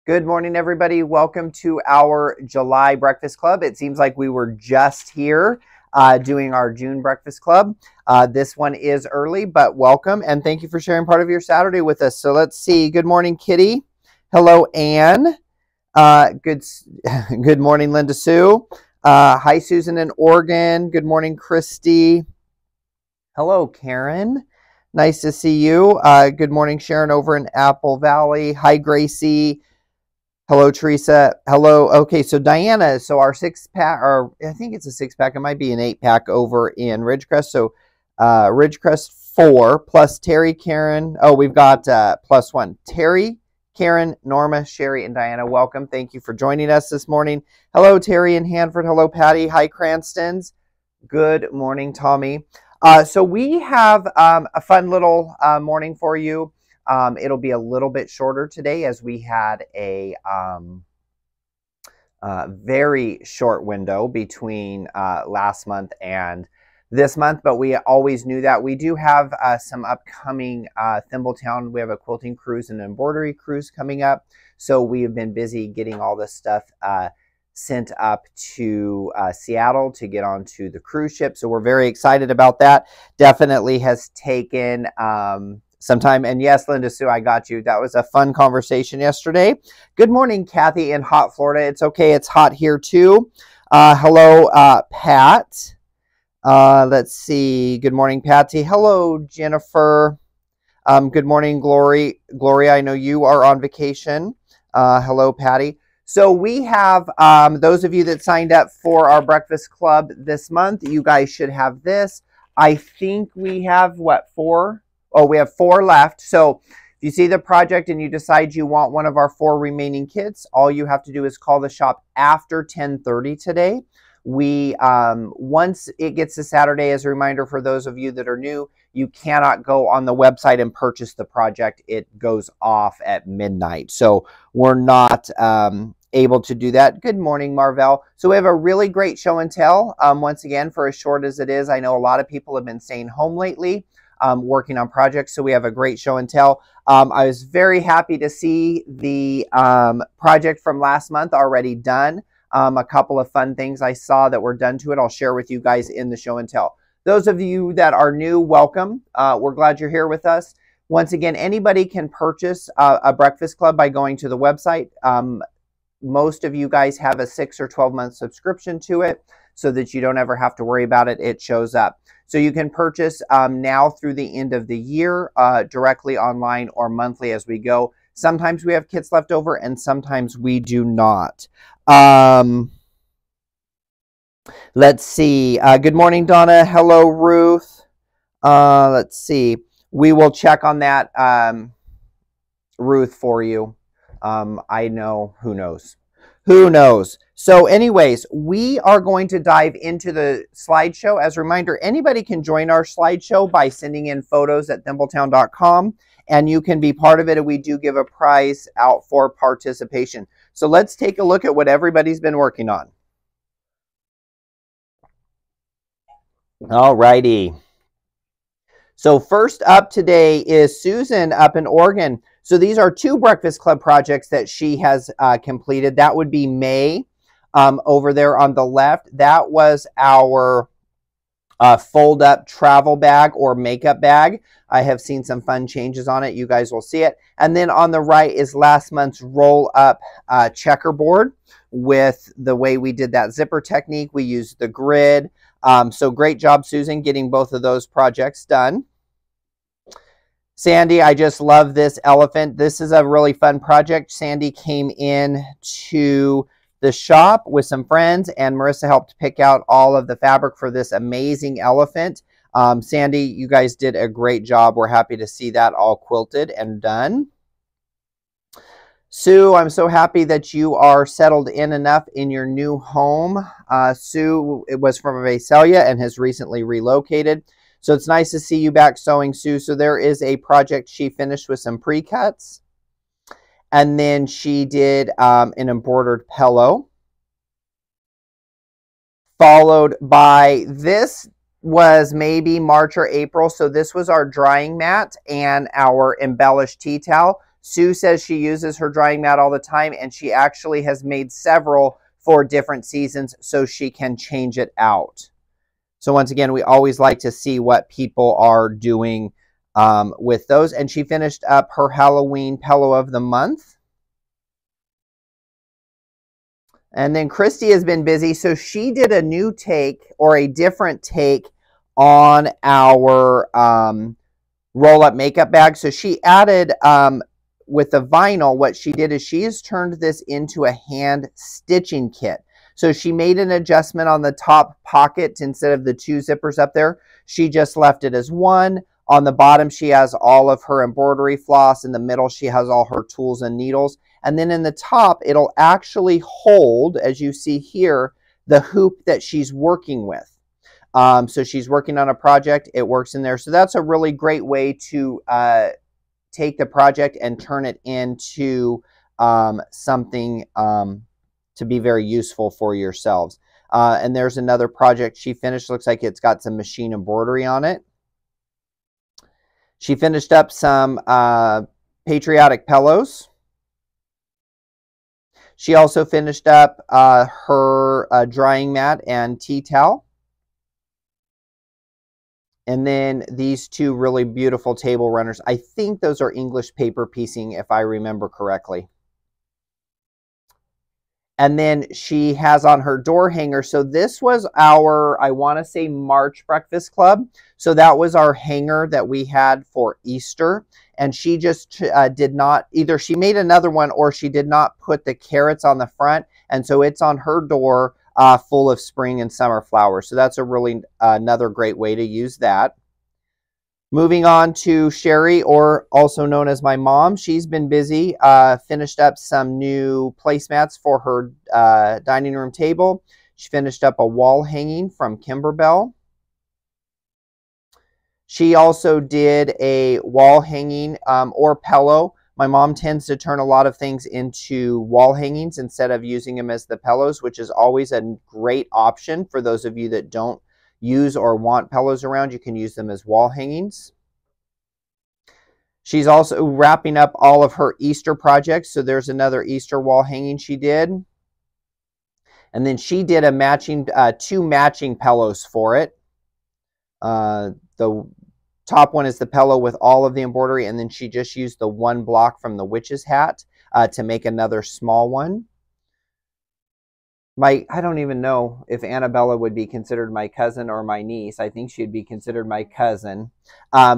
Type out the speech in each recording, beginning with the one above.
Good morning, everybody. Welcome to our July Breakfast Club. It seems like we were just here doing our June Breakfast Club. This one is early, but welcome, and thank you for sharing part of your Saturday with us. So let's see. Good morning, Kitty. Hello, Anne. Good morning, Linda Sue. Hi, Susan in Oregon. Good morning, Christy. Hello, Karen. Nice to see you. Good morning, Sharon over in Apple Valley. Hi, Gracie. Hello, Teresa. Hello. Okay, so Diana, so our 6-pack, or I think it's a 6-pack. It might be an 8-pack over in Ridgecrest. So Ridgecrest 4 plus Terry, Karen. Oh, we've got plus 1. Terry, Karen, Norma, Sherry, and Diana. Welcome. Thank you for joining us this morning. Hello, Terry in Hanford. Hello, Patty. Hi, Cranstons. Good morning, Tommy. So we have a fun little morning for you. It'll be a little bit shorter today as we had a very short window between last month and this month, but we always knew that. We do have some upcoming Thimbletown. We have a quilting cruise and embroidery cruise coming up, so we have been busy getting all this stuff sent up to Seattle to get onto the cruise ship. So we're very excited about that. Definitely has taken some time. And yes, Linda Sue, I got you. That was a fun conversation yesterday. Good morning, Kathy in hot Florida. It's okay. It's hot here too. Hello, Pat. Let's see. Good morning, Patsy. Hello, Jennifer. Good morning, Gloria. I know you are on vacation. Hello, Patty. So we have those of you that signed up for our breakfast club this month. You guys should have this. I think we have, what, 4? Oh, we have 4 left. So if you see the project and you decide you want one of our 4 remaining kits, all you have to do is call the shop after 10:30 today. We, once it gets to Saturday, as a reminder for those of you that are new, you cannot go on the website and purchase the project. It goes off at midnight. So we're not able to do that. Good morning, Marvell. So we have a really great show and tell. Once again, for as short as it is, I know a lot of people have been staying home lately, working on projects. So we have a great show and tell. I was very happy to see the project from last month already done. A couple of fun things I saw that were done to it. I'll share with you guys in the show and tell. Those of you that are new, welcome. We're glad you're here with us. Once again, anybody can purchase a breakfast club by going to the website. Most of you guys have a 6 or 12-month subscription to it so that you don't ever have to worry about it. It shows up. So you can purchase now through the end of the year directly online or monthly as we go. Sometimes we have kits left over and sometimes we do not. Let's see. Good morning, Donna. Hello, Ruth. Let's see. We will check on that, Ruth, for you. I know. Who knows? Who knows? So anyways, we are going to dive into the slideshow. As a reminder, anybody can join our slideshow by sending in photos at thimbletown.com, and you can be part of it, and we do give a prize out for participation. So let's take a look at what everybody's been working on. All righty. So first up today is Susan up in Oregon. So these are 2 Breakfast Club projects that she has completed. That would be May over there on the left. That was our fold-up travel bag or makeup bag. I have seen some fun changes on it. You guys will see it. And then on the right is last month's roll-up checkerboard with the way we did that zipper technique. We used the grid. So great job, Susan, getting both of those projects done. Sandy, I just love this elephant. This is a really fun project. Sandy came in to the shop with some friends, and Marissa helped pick out all of the fabric for this amazing elephant. Sandy, you guys did a great job. We're happy to see that all quilted and done. Sue, I'm so happy that you are settled in enough in your new home. Sue, it was from Visalia and has recently relocated. So it's nice to see you back sewing, Sue. So there is a project she finished with some pre-cuts. And then she did an embroidered pillow. Followed by, this was maybe March or April. So this was our drying mat and our embellished tea towel. Sue says she uses her drying mat all the time, and she actually has made several for different seasons so she can change it out. So once again, we always like to see what people are doing with those. And she finished up her Halloween Pillow of the Month. And then Christy has been busy, so she did a new take or a different take on our roll-up makeup bag. So she added, with the vinyl, what she did is she has turned this into a hand stitching kit. So she made an adjustment on the top pocket. Instead of the 2 zippers up there, she just left it as 1. On the bottom, she has all of her embroidery floss. In the middle, she has all her tools and needles. And then in the top, it'll actually hold, as you see here, the hoop that she's working with. So she's working on a project. It works in there. So that's a really great way to take the project and turn it into something to be very useful for yourselves. And there's another project she finished. Looks like it's got some machine embroidery on it. She finished up some patriotic pillows. She also finished up her drying mat and tea towel. And then these 2 really beautiful table runners. I think those are English paper piecing, if I remember correctly. And then she has on her door hanger. So this was our, I want to say, March Breakfast Club. So that was our hanger that we had for Easter. And she just did not, either she made another one or she did not put the carrots on the front. And so it's on her door full of spring and summer flowers. So that's a really another great way to use that. Moving on to Sherry, or also known as my mom. She's been busy, finished up some new placemats for her dining room table. She finished up a wall hanging from Kimberbell. She also did a wall hanging or pillow. My mom tends to turn a lot of things into wall hangings instead of using them as the pillows, which is always a great option for those of you that don't use or want pillows around. You can use them as wall hangings. She's also wrapping up all of her Easter projects. So there's another Easter wall hanging she did. And then she did a matching, 2 matching pillows for it. The top one is the pillow with all of the embroidery, and then she just used the 1 block from the witch's hat to make another small one. I don't even know if Annabella would be considered my cousin or my niece. I think she'd be considered my cousin.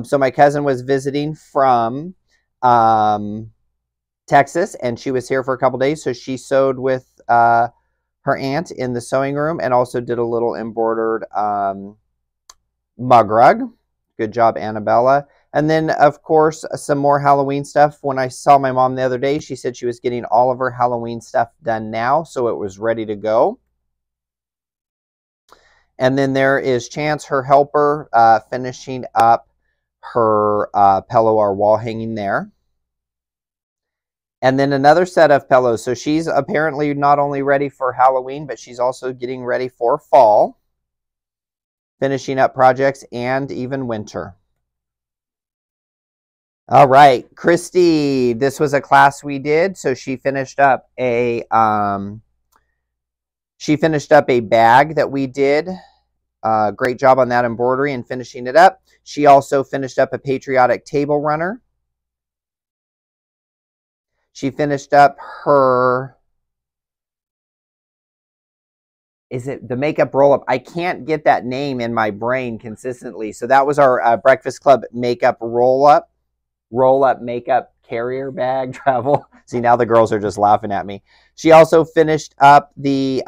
So my cousin was visiting from Texas, and she was here for a couple days. So she sewed with her aunt in the sewing room and also did a little embroidered mug rug. Good job, Annabella. And then, of course, some more Halloween stuff. When I saw my mom the other day, she said she was getting all of her Halloween stuff done now, so it was ready to go. And then there is Chance, her helper, finishing up her pillow or wall hanging there. And then another set of pillows. So she's apparently not only ready for Halloween, but she's also getting ready for fall, finishing up projects and even winter. All right, Christy, this was a class we did. So she finished up a bag that we did. Great job on that embroidery and finishing it up. She also finished up a patriotic table runner. She finished up her, is it the makeup roll-up? I can't get that name in my brain consistently. So that was our Breakfast Club makeup roll-up makeup carrier bag travel. See, now the girls are just laughing at me. She also finished up the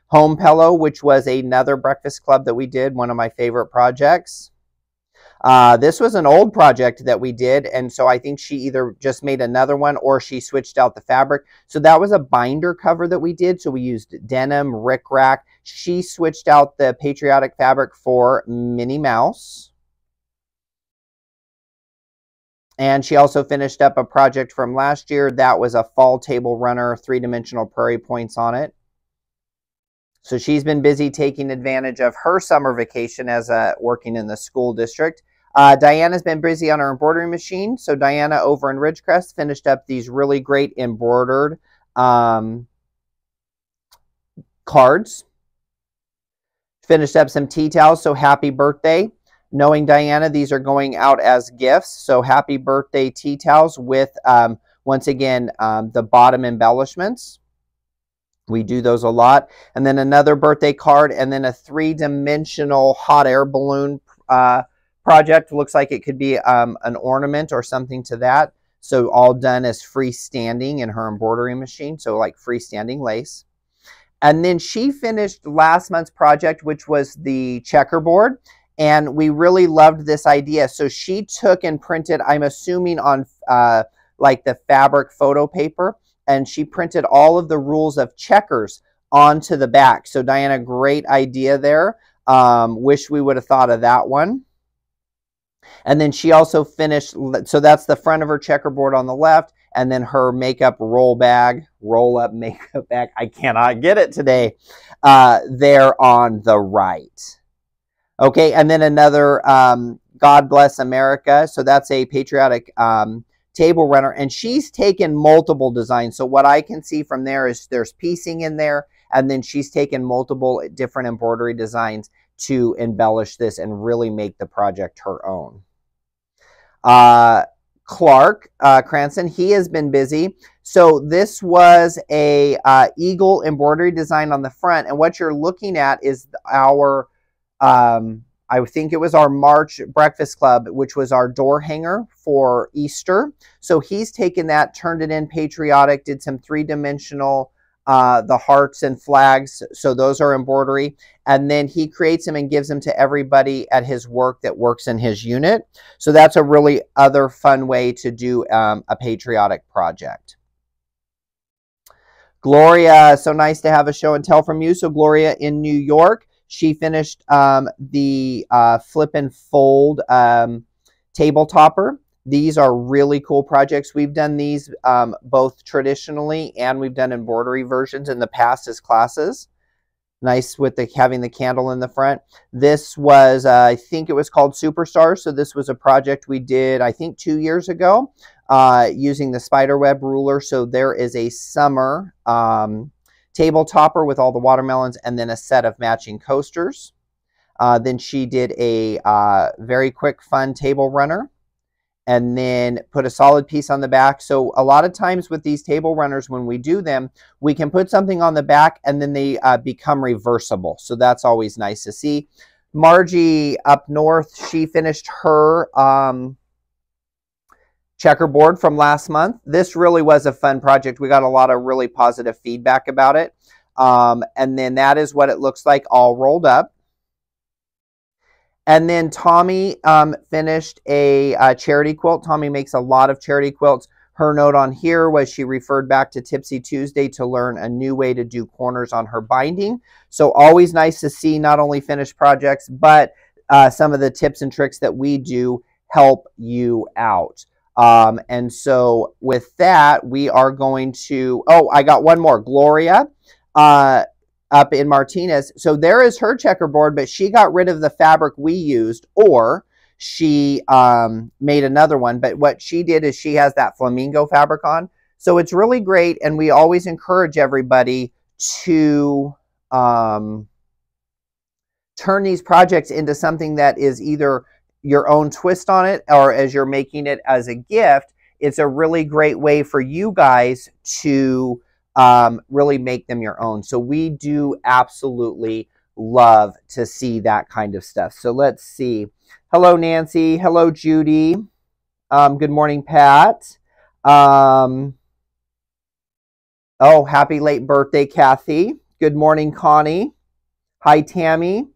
home pillow, which was another Breakfast Club that we did, one of my favorite projects. This was an old project that we did, and so I think she either just made another one or she switched out the fabric. So that was a binder cover that we did. So we used denim, rickrack. She switched out the patriotic fabric for Minnie Mouse. And she also finished up a project from last year. That was a fall table runner, 3-dimensional prairie points on it. So she's been busy taking advantage of her summer vacation as working in the school district. Diana's been busy on her embroidery machine. So Diana over in Ridgecrest finished up these really great embroidered cards. Finished up some tea towels, so happy birthday. Knowing Diana, these are going out as gifts. So happy birthday tea towels with, once again, the bottom embellishments. We do those a lot. And then another birthday card, and then a 3-dimensional hot air balloon project. Looks like it could be an ornament or something to that. So all done as freestanding in her embroidery machine. So like freestanding lace. And then she finished last month's project, which was the checkerboard. And we really loved this idea. So she took and printed, I'm assuming on like the fabric photo paper, and she printed all of the rules of checkers onto the back. So Diana, great idea there. Wish we would have thought of that one. And then she also finished, so that's the front of her checkerboard on the left, and then her makeup roll up makeup bag, I cannot get it today, there on the right. Okay, and then another God Bless America. So that's a patriotic table runner, and she's taken multiple designs. So what I can see from there is there's piecing in there, and then she's taken multiple different embroidery designs to embellish this and really make the project her own. Clark Cranston, he has been busy. So this was a eagle embroidery design on the front, and what you're looking at is our I think it was our March Breakfast Club, which was our door hanger for Easter. So he's taken that, turned it in patriotic, did some 3-dimensional the hearts and flags. So those are embroidery. And then he creates them and gives them to everybody at his work that works in his unit. So that's a really other fun way to do a patriotic project. Gloria, so nice to have a show and tell from you. So Gloria in New York, she finished the flip and fold table topper. These are really cool projects. We've done these both traditionally, and we've done embroidery versions in the past as classes. Nice with having the candle in the front. This was, I think it was called Superstars. So this was a project we did, I think 2 years ago, using the spiderweb ruler. So there is a summer table topper with all the watermelons, and then a set of matching coasters. Then she did a very quick, fun table runner, and then put a solid piece on the back. So a lot of times with these table runners, when we do them, we can put something on the back and then they become reversible. So that's always nice to see. Margie up north, she finished her checkerboard from last month. This really was a fun project. We got a lot of really positive feedback about it. And then that is what it looks like all rolled up. And then Tommy finished a charity quilt. Tommy makes a lot of charity quilts. Her note on here was she referred back to Tipsy Tuesday to learn a new way to do corners on her binding. So always nice to see not only finished projects, but some of the tips and tricks that we do help you out. And so with that, we are going to, oh, I got one more. Gloria up in Martinez. So there is her checkerboard, but she got rid of the fabric we used, or she made another one. But what she did is she has that flamingo fabric on. So it's really great, and we always encourage everybody to turn these projects into something that is either your own twist on it, or as you're making it as a gift, it's a really great way for you guys to really make them your own. So we do absolutely love to see that kind of stuff. So let's see. Hello, Nancy. Hello, Judy. Good morning, Pat. Oh, happy late birthday, Kathy. Good morning, Connie. Hi, Tammy.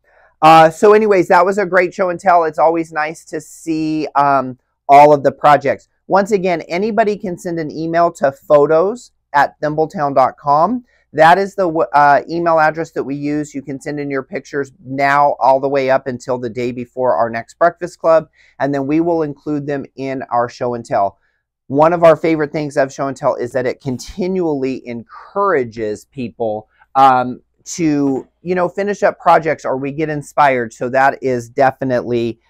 So anyways, that was a great show and tell. It's always nice to see all of the projects. Once again, anybody can send an email to photos@thimbletown.com. That is the email address that we use. You can send in your pictures now all the way up until the day before our next Breakfast Club, and then we will include them in our show and tell. One of our favorite things of show and tell is that it continually encourages people to, you know, finish up projects, or we get inspired. So that is definitely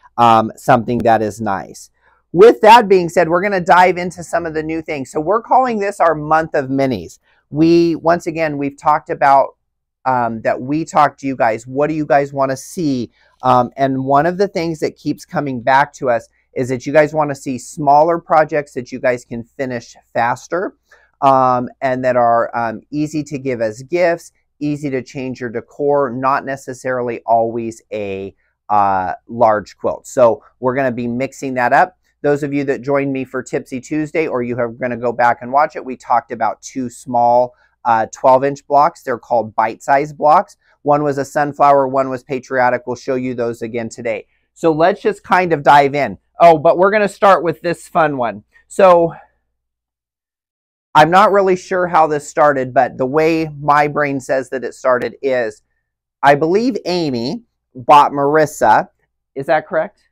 something that is nice. With that being said, we're going to dive into some of the new things. So we're calling this our month of minis. Once again, we've talked about that we talk to you guys. What do you guys want to see? And one of the things that keeps coming back to us is that you guys want to see smaller projects that you guys can finish faster, and that are easy to give as gifts, easy to change your decor, not necessarily always a large quilt. So we're going to be mixing that up. Those of you that joined me for Tipsy Tuesday, or you are going to go back and watch it, we talked about two small 12-inch blocks. They're called bite-sized blocks. One was a sunflower, one was patriotic. We'll show you those again today. So let's just kind of dive in. Oh, but we're going to start with this fun one. So I'm not really sure how this started, but the way my brain says that it started is, I believe Amy bought Marissa, is that correct?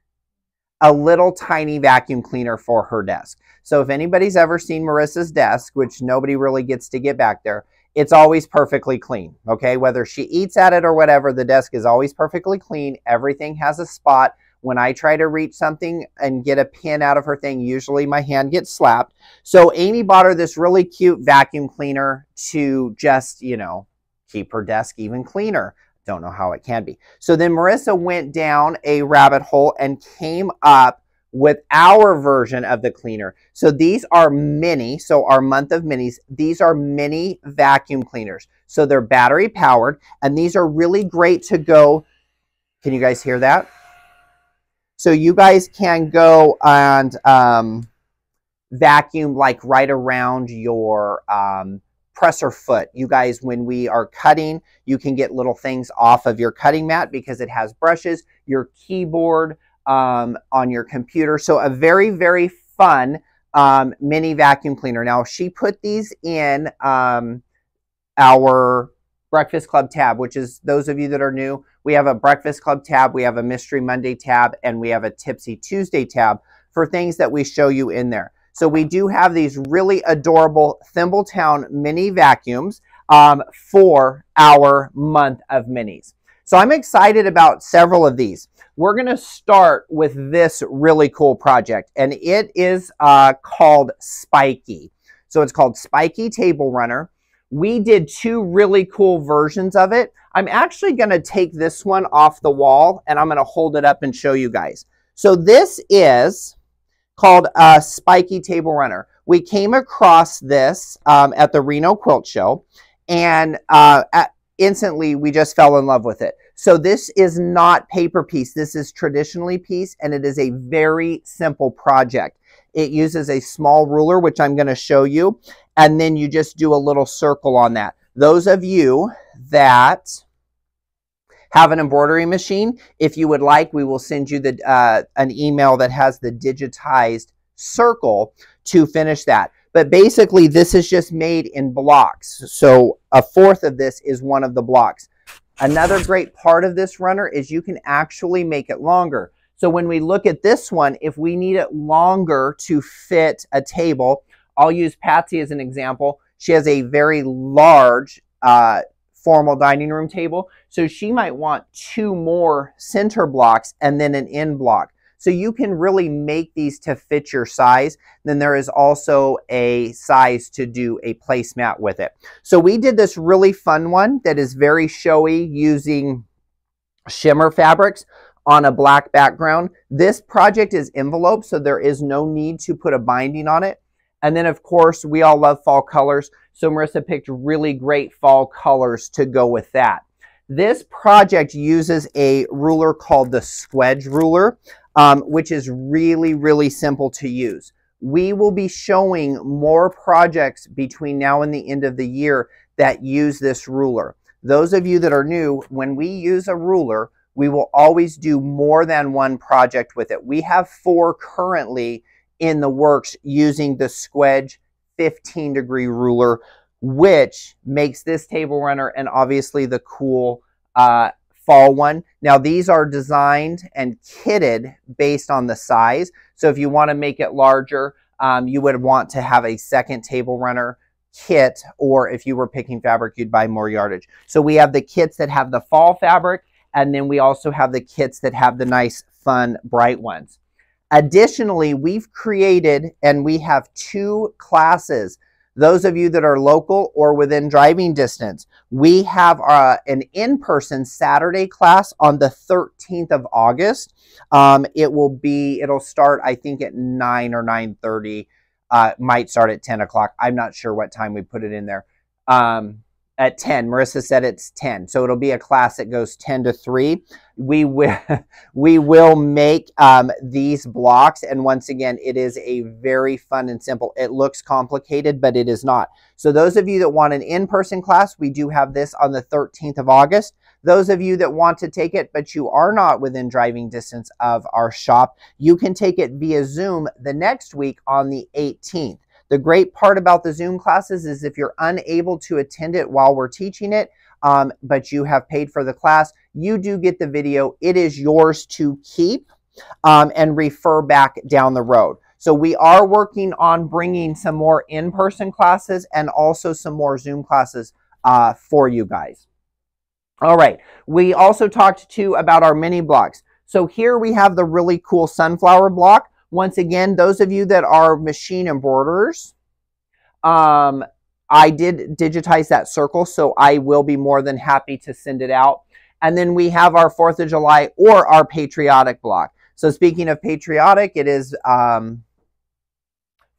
A little tiny vacuum cleaner for her desk. So if anybody's ever seen Marissa's desk, which nobody really gets to get back there, it's always perfectly clean, okay? Whether she eats at it or whatever, the desk is always perfectly clean. Everything has a spot. When I try to reach something and get a pin out of her thing, usually my hand gets slapped. So Amy bought her this really cute vacuum cleaner to just, you know, keep her desk even cleaner. Don't know how it can be. So then Marissa went down a rabbit hole and came up with our version of the cleaner. So these are mini, so our month of minis, these are mini vacuum cleaners. So they're battery powered, and these are really great to go. Can you guys hear that? So you guys can go and vacuum like right around your presser foot. You guys, when we are cutting, you can get little things off of your cutting mat because it has brushes, your keyboard, on your computer. So a very, very fun mini vacuum cleaner. Now she put these in our Breakfast Club tab, which is, those of you that are new, we have a Breakfast Club tab, we have a Mystery Monday tab, and we have a Tipsy Tuesday tab for things that we show you in there. So we do have these really adorable Thimbletown mini vacuums for our month of minis. So I'm excited about several of these. We're going to start with this really cool project, and it is called Spiky. So it's called Spiky Table Runner. We did two really cool versions of it. I'm actually going to take this one off the wall, and I'm going to hold it up and show you guys. So this is called a Spiky Table Runner. We came across this at the Reno Quilt Show, and instantly we just fell in love with it. So this is not paper piece. This is traditionally piece, and it is a very simple project. It uses a small ruler, which I'm going to show you, and then you just do a little circle on that. Those of you that have an embroidery machine, if you would like, we will send you an email that has the digitized circle to finish that. But basically, this is just made in blocks. So a fourth of this is one of the blocks. Another great part of this runner is you can actually make it longer. So when we look at this one, if we need it longer to fit a table, I'll use Patsy as an example. She has a very large formal dining room table. So she might want two more center blocks and then an end block. So you can really make these to fit your size. Then there is also a size to do a placemat with it. So we did this really fun one that is very showy using shimmer fabrics on a black background. This project is enveloped, so there is no need to put a binding on it. And then, of course, we all love fall colors. So Marissa picked really great fall colors to go with that. This project uses a ruler called the Swedge Ruler, which is really, really simple to use. We will be showing more projects between now and the end of the year that use this ruler. Those of you that are new, when we use a ruler, we will always do more than one project with it. We have 4 currently in the works using the Swedge 15-degree ruler, which makes this table runner and obviously the cool fall one. Now these are designed and kitted based on the size. So if you want to make it larger, you would want to have a second table runner kit, or if you were picking fabric, you'd buy more yardage. So we have the kits that have the fall fabric, And then we also have the kits that have the nice, fun, bright ones. Additionally, we've created and we have 2 classes. Those of you that are local or within driving distance, we have an in-person Saturday class on the 13th of August. It'll start, I think, at 9 or 9:30. Might start at 10 o'clock. I'm not sure what time we put it in there. At 10. Marissa said it's 10. So it'll be a class that goes 10 to 3. We will make these blocks. And once again, it is a very fun and simple. It looks complicated, but it is not. So those of you that want an in-person class, we do have this on the 13th of August. Those of you that want to take it, but you are not within driving distance of our shop, you can take it via Zoom the next week on the 18th. The great part about the Zoom classes is if you're unable to attend it while we're teaching it, but you have paid for the class, you do get the video. It is yours to keep and refer back down the road. So we are working on bringing some more in-person classes and also some more Zoom classes for you guys. All right. We also talked too about our mini blocks. So here we have the really cool sunflower block. Once again, those of you that are machine embroiderers, I did digitize that circle, so I will be more than happy to send it out. And then we have our 4th of July or our patriotic block. So speaking of patriotic, it is 4th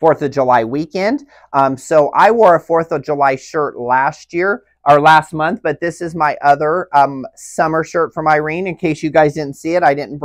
of July weekend. So I wore a 4th of July shirt last month, but this is my other summer shirt from Irene. In case you guys didn't see it, I didn't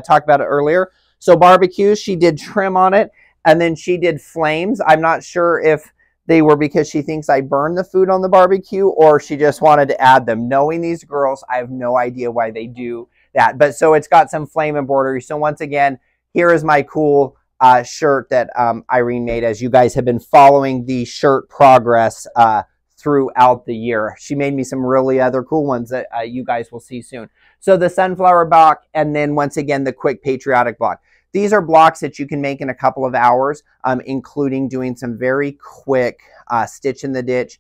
talk about it earlier. So barbecues, she did trim on it, and then she did flames. I'm not sure if they were because she thinks I burned the food on the barbecue or she just wanted to add them. Knowing these girls, I have no idea why they do that. But so it's got some flame embroidery. So once again, here is my cool shirt that Irene made, as you guys have been following the shirt progress throughout the year. She made me some really other cool ones that you guys will see soon. So the sunflower block, and then once again, the quick patriotic block. These are blocks that you can make in a couple of hours, including doing some very quick stitch in the ditch,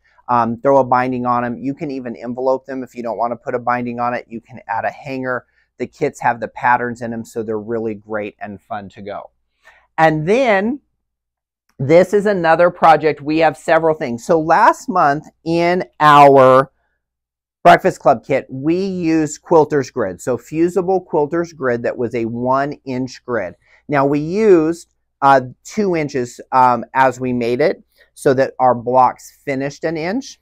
throw a binding on them. You can even envelope them if you don't want to put a binding on it. You can add a hanger. The kits have the patterns in them, so they're really great and fun to go. And then this is another project. We have several things. So last month in our Breakfast Club kit, we used quilter's grid. So fusible quilter's grid that was a 1-inch grid. Now we used 2 inches as we made it so that our blocks finished 1 inch.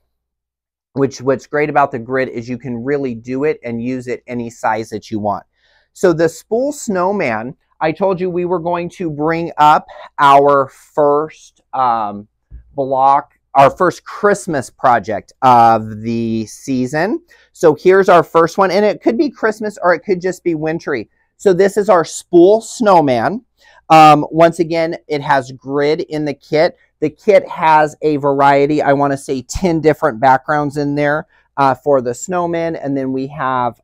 What's great about the grid is you can really do it and use it any size that you want. So the Spool Snowman, I told you we were going to bring up our first block, our first Christmas project of the season. So here's our first one, and it could be Christmas or it could just be wintry. So this is our Spool Snowman. Once again, it has grid in the kit. The kit has a variety, I want to say 10 different backgrounds in there for the snowman, and then we have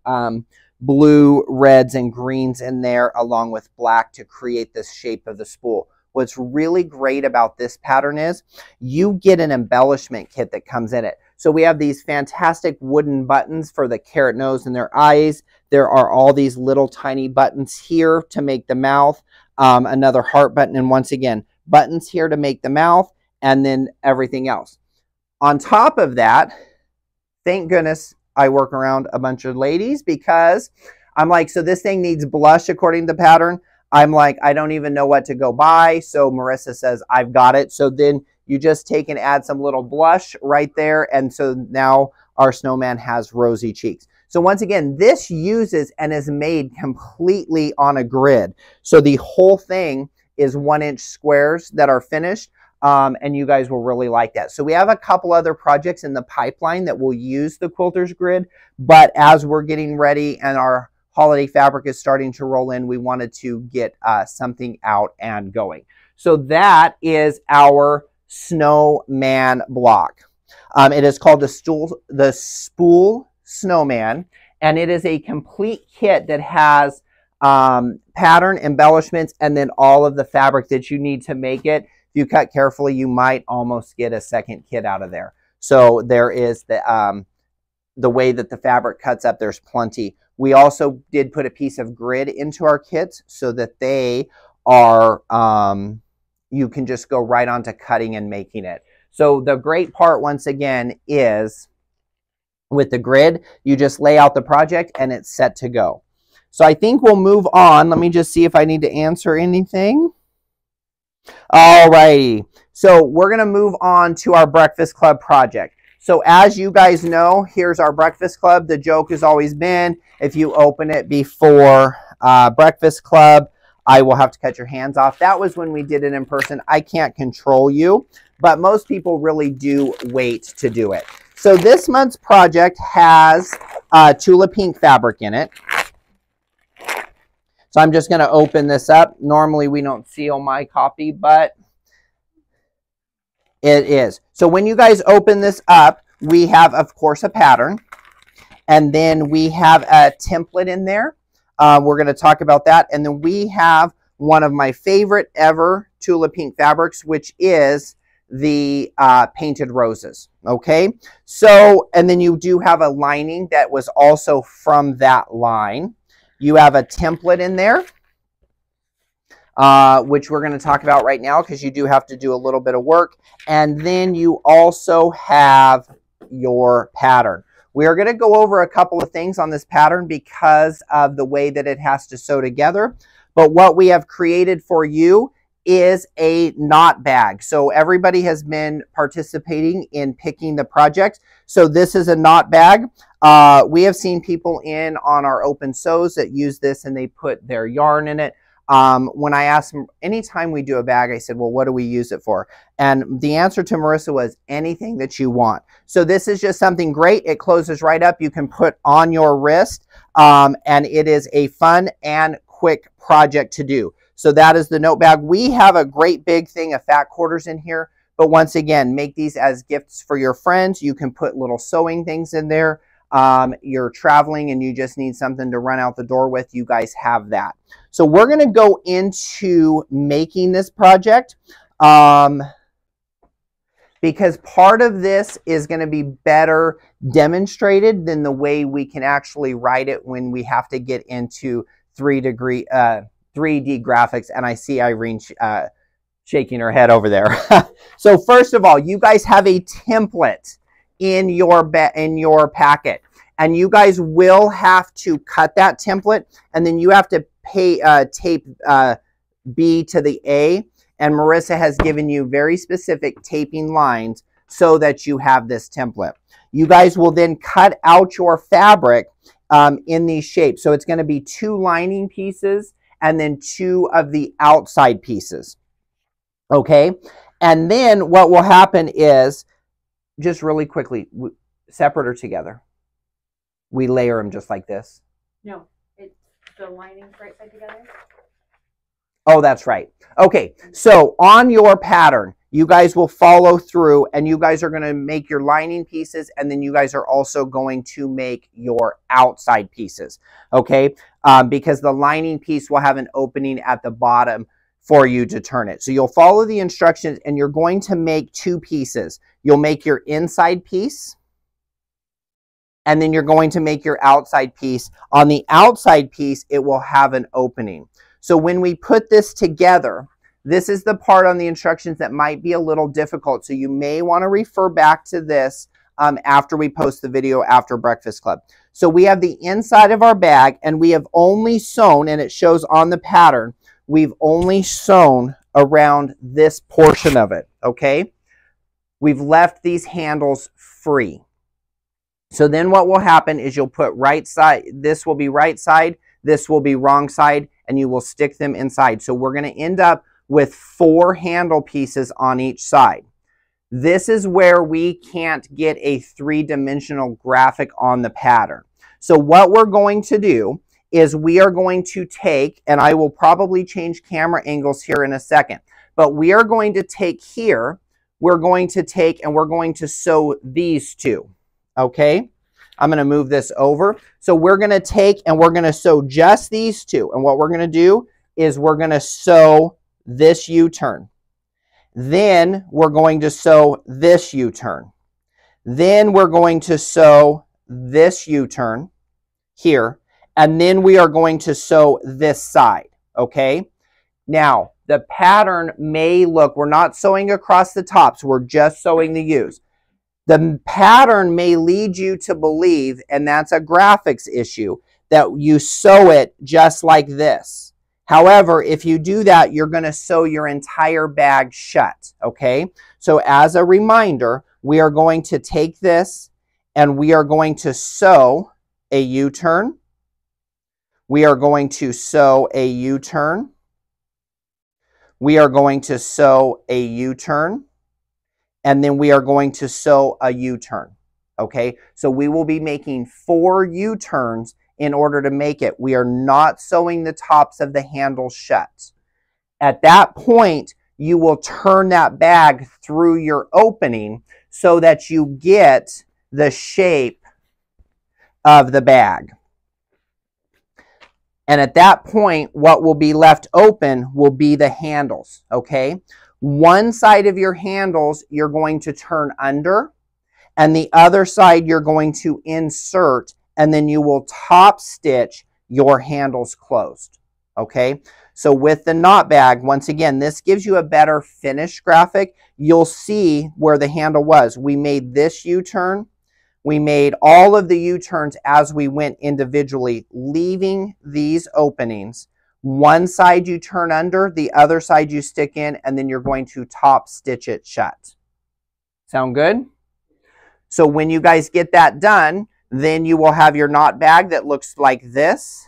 blue, reds, and greens in there along with black to create the shape of the spool. What's really great about this pattern is you get an embellishment kit that comes in it. So we have these fantastic wooden buttons for the carrot nose and their eyes. There are all these little tiny buttons here to make the mouth, another heart button, and once again, buttons here to make the mouth, and then everything else. On top of that, thank goodness I work around a bunch of ladies because I'm like, so this thing needs blush according to the pattern. I'm like, I don't even know what to go buy. So Marissa says, I've got it. So then you just take and add some little blush right there. And so now our snowman has rosy cheeks. So once again, this uses and is made completely on a grid. So the whole thing is 1-inch squares that are finished. And you guys will really like that. So we have a couple other projects in the pipeline that will use the quilter's grid. But as we're getting ready and our holiday fabric is starting to roll in, we wanted to get something out and going. So that is our snowman block. It is called the Spool Snowman, and it is a complete kit that has pattern, embellishments, and then all of the fabric that you need to make it. If you cut carefully, you might almost get a second kit out of there. So there is the way that the fabric cuts up, there's plenty. We also did put a piece of grid into our kits so that they are, you can just go right on to cutting and making it. So the great part, once again, is with the grid, you just lay out the project and it's set to go. So I think we'll move on. Let me just see if I need to answer anything. All righty. So we're going to move on to our Breakfast Club project. So as you guys know, here's our Breakfast Club. The joke has always been, if you open it before Breakfast Club, I will have to cut your hands off. That was when we did it in person. I can't control you, but most people really do wait to do it. So this month's project has Tula Pink fabric in it. So I'm just going to open this up. Normally we don't seal my copy, but it is. So when you guys open this up, we have, of course, a pattern. And then we have a template in there. We're going to talk about that. And then we have one of my favorite ever Tula Pink fabrics, which is the painted roses. Okay. So, and then you do have a lining that was also from that line. You have a template in there, which we're going to talk about right now because you do have to do a little bit of work. And then you also have your pattern. We are going to go over a couple of things on this pattern because of the way that it has to sew together. But what we have created for you is a knot bag. So everybody has been participating in picking the project. So this is a knot bag. We have seen people in on our open sews that use this and they put their yarn in it. When I asked them, anytime we do a bag, I said, well, what do we use it for? And the answer to Marissa was anything that you want. So this is just something great. It closes right up. You can put on your wrist, and it is a fun and quick project to do. So that is the note bag. We have a great big thing of fat quarters in here, but once again, make these as gifts for your friends. You can put little sewing things in there. You're traveling and you just need something to run out the door with. You guys have that. So we're going to go into making this project because part of this is going to be better demonstrated than the way we can actually write it when we have to get into 3D graphics. And I see Irene shaking her head over there. So first of all, you guys have a template in your packet, and you guys will have to cut that template, and then you have to tape B to the A, and Marissa has given you very specific taping lines so that you have this template. You guys will then cut out your fabric in these shapes. So it's going to be 2 lining pieces and then 2 of the outside pieces. Okay, and then what will happen is, just really quickly, separate or together? We layer them just like this. No, it's the lining's right side together. Oh, that's right. Okay, so on your pattern, you guys will follow through and you guys are going to make your lining pieces, and then you guys are also going to make your outside pieces, okay? Because the lining piece will have an opening at the bottom for you to turn it. So you'll follow the instructions and you're going to make 2 pieces. You'll make your inside piece and then you're going to make your outside piece. On the outside piece, it will have an opening. So when we put this together, this is the part on the instructions that might be a little difficult. So you may want to refer back to this after we post the video after Breakfast Club. So we have the inside of our bag and we have only sewn, and it shows on the pattern, we've only sewn around this portion of it, okay? We've left these handles free. So then what will happen is you'll put right side, this will be right side, this will be wrong side, and you will stick them inside. So we're going to end up with 4 handle pieces on each side. This is where we can't get a 3-dimensional graphic on the pattern. So what we're going to do is we are going to take, and I will probably change camera angles here in a second, but we are going to take here, we're going to take and we're going to sew these 2, okay? I'm going to move this over. So we're going to take and we're going to sew just these 2, and what we're going to do is we're going to sew this U-turn. Then we're going to sew this U-turn. Then we're going to sew this U-turn here. And then we are going to sew this side, okay? Now, the pattern may look, we're not sewing across the tops, we're just sewing the U's. The pattern may lead you to believe, and that's a graphics issue, that you sew it just like this. However, if you do that, you're going to sew your entire bag shut, okay? So as a reminder, we are going to take this and we are going to sew a U-turn. We are going to sew a U-turn. We are going to sew a U-turn. And then we are going to sew a U-turn, okay? So we will be making 4 U-turns in order to make it. We are not sewing the tops of the handles shut. At that point, you will turn that bag through your opening so that you get the shape of the bag. And at that point, what will be left open will be the handles, okay? One side of your handles you're going to turn under, and the other side you're going to insert, and then you will top stitch your handles closed, okay? So with the knot bag, once again, this gives you a better finished graphic. You'll see where the handle was. We made this U-turn. We made all of the U-turns as we went individually, leaving these openings. One side you turn under, the other side you stick in, and then you're going to top stitch it shut. Sound good? So when you guys get that done, then you will have your knot bag that looks like this,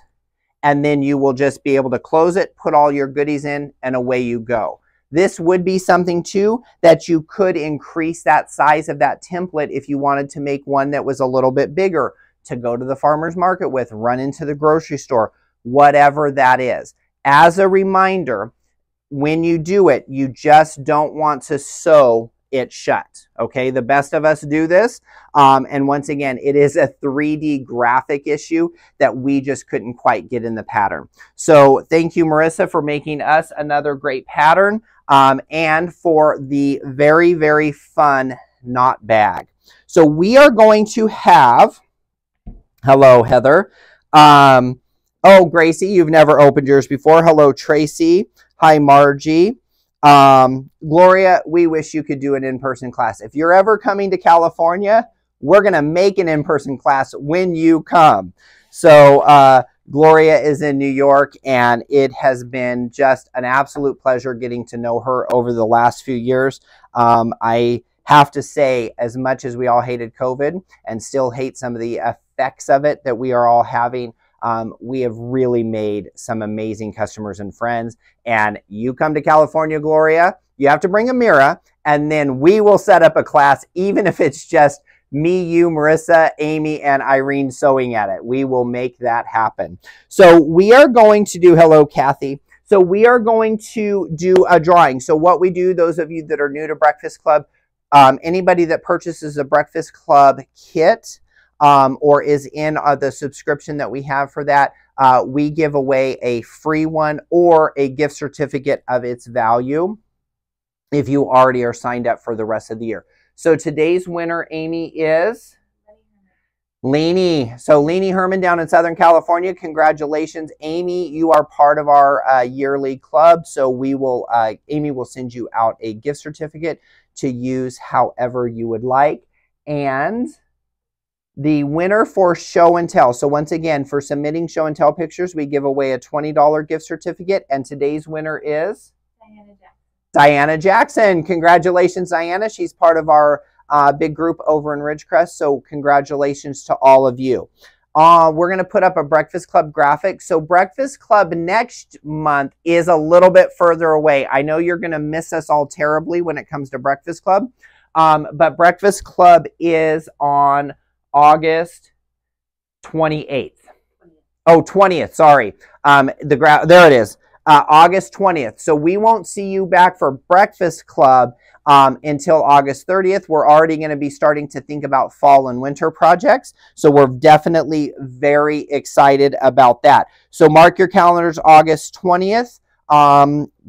and then you will just be able to close it, put all your goodies in, and away you go. This would be something too that you could increase that size of that template if you wanted to make one that was a little bit bigger to go to the farmer's market with, run into the grocery store, whatever that is. As a reminder, when you do it, you just don't want to sew it shut, okay? The best of us do this, and once again, it is a 3D graphic issue that we just couldn't quite get in the pattern. So thank you, Marissa, for making us another great pattern, and for the very, very fun knot bag. So we are going to have, hello, Heather. Oh, Gracie, you've never opened yours before. Hello, Tracy. Hi, Margie. Gloria, we wish you could do an in-person class. If you're ever coming to California, we're going to make an in-person class when you come. So Gloria is in New York, and it has been just an absolute pleasure getting to know her over the last few years. I have to say, as much as we all hated COVID and still hate some of the effects of it that we are all having, we have really made some amazing customers and friends. And you come to California, Gloria, you have to bring a mirror, and then we will set up a class, even if it's just me, you, Marissa, Amy, and Irene sewing at it. We will make that happen. So we are going to do, hello, Kathy. So we are going to do a drawing. So what we do, those of you that are new to Breakfast Club, anybody that purchases a Breakfast Club kit, or is in the subscription that we have for that, we give away a free one or a gift certificate of its value if you already are signed up for the rest of the year. So today's winner, Amy, is Leanie. So Leanie Herman down in Southern California, congratulations. Amy, you are part of our yearly club, so we will, Amy will send you out a gift certificate to use however you would like. And the winner for show and tell. So once again, for submitting show and tell pictures, we give away a $20 gift certificate. And today's winner is Diana Jackson. Diana Jackson. Congratulations, Diana. She's part of our big group over in Ridgecrest. So congratulations to all of you. We're going to put up a Breakfast Club graphic. So Breakfast Club next month is a little bit further away. I know you're going to miss us all terribly when it comes to Breakfast Club. But Breakfast Club is on August 28th. Oh, 20th, sorry. There it is. August 20th. So we won't see you back for Breakfast Club until August 30th. We're already going to be starting to think about fall and winter projects. So we're definitely very excited about that. So mark your calendars, August 20th.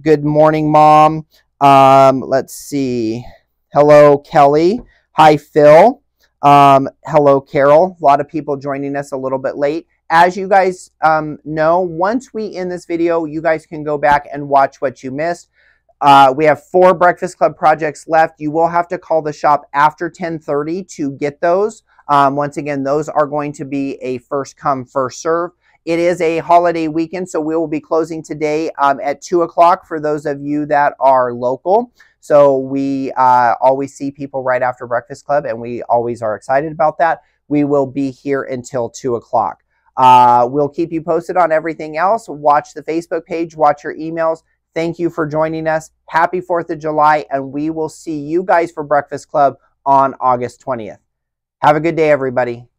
Good morning, Mom. Let's see. Hello, Kelly. Hi, Phil. Hello, Carol. A lot of people joining us a little bit late. as you guys know, once we end this video, you guys can go back and watch what you missed. We have 4 Breakfast Club projects left. You will have to call the shop after 10:30 to get those. Once again, those are going to be a first come, first serve. It is a holiday weekend, so we will be closing today at 2 o'clock for those of you that are local. So we always see people right after Breakfast Club, and we always are excited about that. We will be here until 2 o'clock. We'll keep you posted on everything else. Watch the Facebook page, watch your emails. Thank you for joining us. Happy 4th of July, and we will see you guys for Breakfast Club on August 20th. Have a good day, everybody.